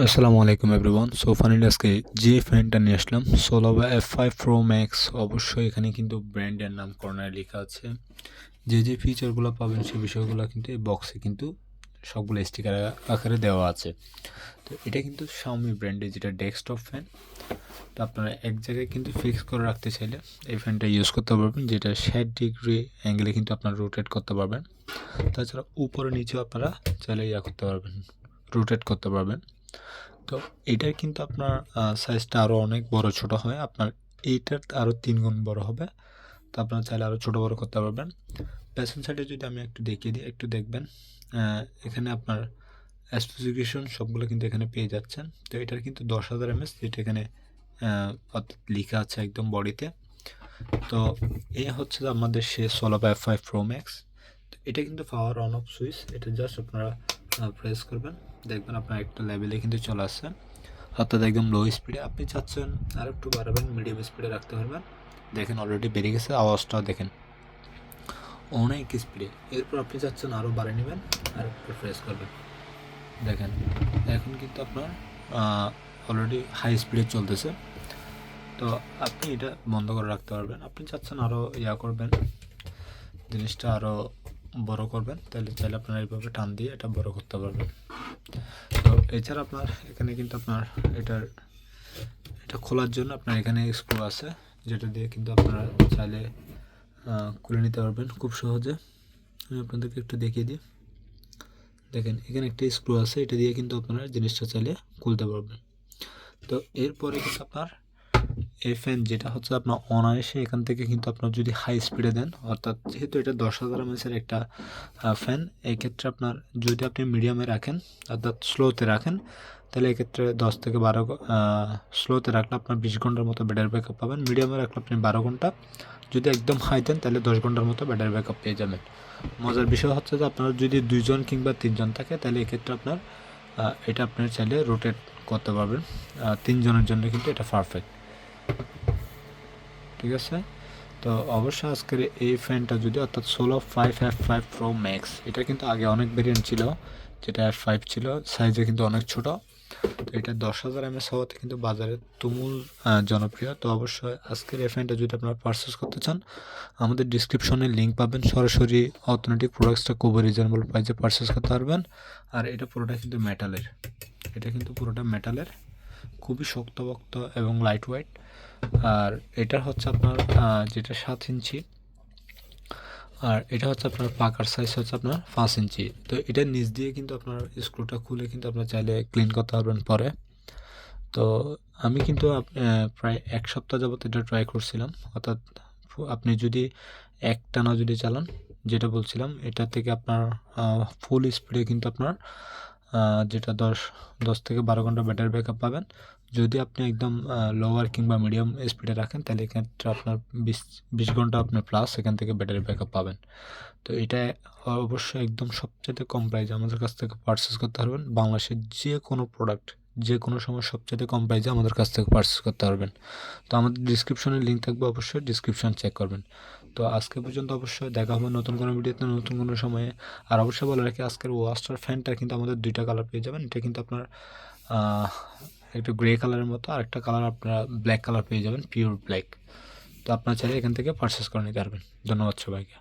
আসসালামু আলাইকুম everyone. So finally আজকে যে ফ্যানটা নিয়ে আসলাম সোলাভা F5 Pro Max। অবশ্যই এখানে কিন্তু ব্র্যান্ডের নাম কর্নারে লেখা আছে। যে ফিচারগুলো পাবেন সেই বিষয়গুলো কিন্তু এই বক্সে কিন্তু সবগুলো স্টিকার আকারে দেওয়া আছে। তো এটা কিন্তু Xiaomi ব্র্যান্ডের যেটা ডেস্কটপ ফ্যান। তো আপনারা এক জায়গায় কিন্তু ফিক্স করে রাখতে চাইলে এই ফ্যানটা ইউজ করতে পারবেন, যেটা 60 ডিগ্রি অ্যাঙ্গেলে কিন্তু আপনারা রোটেট করতে পারবেন। তাছাড়া উপরে নিচেও আপনারা চাইলে করতে পারবেন, রোটেট করতে পারবেন। তো এটার কিন্তু আপনার সাইজটা আরও অনেক বড় ছোট হয়, আপনার এইটার আরও 3 গুণ বড় হবে। তো আপনারা চাইলে আরও ছোট বড় করতে পারবেন। পেছন সাইডে যদি আমি একটু দেখিয়ে দিই, একটু দেখবেন এখানে আপনার স্পেসিফিকেশন সবগুলো কিন্তু এখানে পেয়ে যাচ্ছেন। তো এটার কিন্তু 10,000 mAh, যেটা এখানে লেখা আছে একদম বডিতে। তো এই হচ্ছে আমাদের সে সোলাভা F5 Pro Max। তো এটা কিন্তু পাওয়ার অন অফ সুইচ, এটা জাস্ট আপনারা প্রেস করবেন, দেখবেন আপনার একটা লেভেলে কিন্তু চলে আসছে, অর্থাৎ একদম লো স্পিডে। আপনি চাচ্ছেন আর একটু বাড়াবেন, মিডিয়াম স্পিডে রাখতে পারবেন। দেখেন অলরেডি বেড়ে গেছে, আওয়াজটাও দেখেন অনেক স্পিডে। এরপর আপনি চাচ্ছেন আরও বাড়িয়ে নেবেন, আর একটু প্রেস করবেন, দেখেন এখন কিন্তু আপনার অলরেডি হাই স্পিডে চলতেছে। তো আপনি এটা বন্ধ করে রাখতে পারবেন। আপনি চাচ্ছেন আরও করবেন, জিনিসটা আরও বড় করবেন, তাহলে চাইলে আপনারা এইভাবে টান দিয়ে এটা বড় করতে পারবেন। তো এছাড়া আপনার এখানে কিন্তু আপনার এটা খোলার জন্য আপনার এখানে স্ক্রু আছে, যেটা দিয়ে কিন্তু আপনারা চাইলে খুলে নিতে পারবেন খুব সহজে। আমি আপনাদেরকে একটু দেখিয়ে দিই, দেখেন এখানে একটা স্ক্রু আছে, এটা দিয়ে কিন্তু আপনারা জিনিসটা চাইলে খুলতে পারবেন। তো এরপরে কিন্তু আপনার এই ফ্যান যেটা হচ্ছে আপনার অনায়াসে এখান থেকে কিন্তু আপনার যদি হাই স্পিডে দেন, অর্থাৎ যেহেতু এটা 10,000 mAh একটা ফ্যান, এই ক্ষেত্রে আপনার যদি আপনি মিডিয়ামে রাখেন অর্থাৎ স্লোতে রাখেন, তাহলে এক্ষেত্রে 10 থেকে 12 স্লোতে রাখলে আপনার 20 ঘন্টার মতো ব্যাটারি ব্যাকআপ পাবেন। মিডিয়ামে রাখলে আপনি 12 ঘন্টা, যদি একদম হাই দেন তাহলে 10 ঘন্টার মতো ব্যাটারি ব্যাকআপ পেয়ে যাবেন। মজার বিষয় হচ্ছে যে আপনার যদি 2 জন কিংবা 3 জন থাকে, তাহলে এক্ষেত্রে আপনার এটা আপনার চাইলে রোটেট করতে পারবেন। 3 জনের জন্য কিন্তু এটা পারফেক্ট, ঠিক আছে। তো অবশ্যই আজকের এই ফ্যানটা যদি, অর্থাৎ সোলাভা F5 Pro Max, এটা কিন্তু আগে অনেক ভেরিয়েন্ট ছিল, যেটা F5 ছিল, সাইজে কিন্তু অনেক ছোট। তো এটা 10,000 mAh হওয়াতে কিন্তু বাজারে তুমুল জনপ্রিয়। তো অবশ্যই আজকের এই ফ্যানটা যদি আপনারা পারচেস করতে চান, আমাদের ডিসক্রিপশনে লিঙ্ক পাবেন, সরাসরি অথেন্টিক প্রোডাক্টসটা খুবই রিজনেবল প্রাইসে পারচেস করতে পারবেন। আর এটা পুরোটা কিন্তু মেটালের, এটা কিন্তু পুরোটা মেটালের, খুবই শক্তপোক্ত এবং লাইট ওয়েট। আর এটা হচ্ছে আপনার যেটা 7 ইঞ্চি, আর এটা হচ্ছে আপনার পাকার সাইজ হচ্ছে আপনার 5 ইঞ্চি। তো এটার নিচ দিয়ে কিন্তু আপনার স্ক্রুটা খুলে কিন্তু আপনার চাইলে ক্লিন করতে পারবেন পরে। তো আমি কিন্তু প্রায় 1 সপ্তাহ যাবত এটা ট্রাই করছিলাম, অর্থাৎ আপনি যদি একটানা যদি চালান, যেটা বলছিলাম, এটা থেকে আপনার ফুল স্পিডে কিন্তু আপনার যেটা 10 থেকে 12 ঘন্টা ব্যাটারি ব্যাকআপ পাবেন। যদি আপনি একদম লোয়ার কিংবা মিডিয়াম স্পিডে রাখেন, তাহলে এক্ষেত্রে আপনার 20 ঘন্টা আপনার প্লাস এখান থেকে ব্যাটারি ব্যাকআপ পাবেন। তো এটা অবশ্যই একদম সবচেয়ে কম প্রাইসে আমাদের কাছ থেকে পারচেস করতে পারবেন। বাংলাদেশের যে কোনো প্রোডাক্ট যে কোনো সময় সবচেয়ে কম প্রাইসে আমাদের কাছ থেকে পারচেস করতে পারবেন। তো আমাদের ডিসক্রিপশনে লিঙ্ক থাকবে, অবশ্যই ডিসক্রিপশন চেক করবেন। তো আজকে পর্যন্ত অবশ্যই দেখা হবে নতুন কোনো ভিডিওতে, নতুন কোনো সময়ে। আর অবশ্যই বলে রাখি, আজকের ওয়াস্টার ফ্যানটা কিন্তু আমাদের 2টা কালার পেয়ে যাবেন। এটা কিন্তু আপনার একটু গ্রে কালারের মতো, আর একটা কালার আপনারা ব্ল্যাক কালার পেয়ে যাবেন, পিওর ব্ল্যাক। তো আপনারা চাইলে এখান থেকে পারচেস করে নিতে পারবেন। ধন্যবাদ সবাইকে।